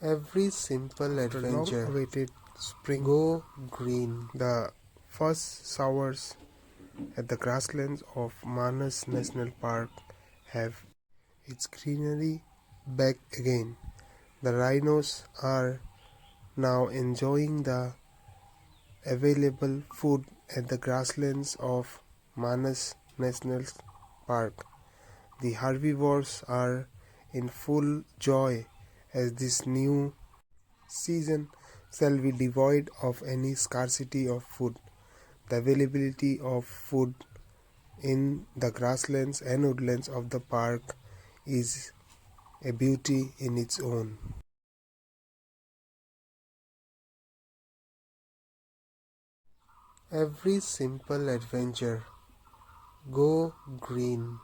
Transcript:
Every simple adventure, long-awaited spring, go green. the first showers at the grasslands of Manas National Park have its greenery back again. The rhinos are now enjoying the available food at the grasslands of Manas National Park. The herbivores are in full joy as this new season shall be devoid of any scarcity of food. The availability of food in the grasslands and woodlands of the park is a beauty in its own. Every simple adventure, go green.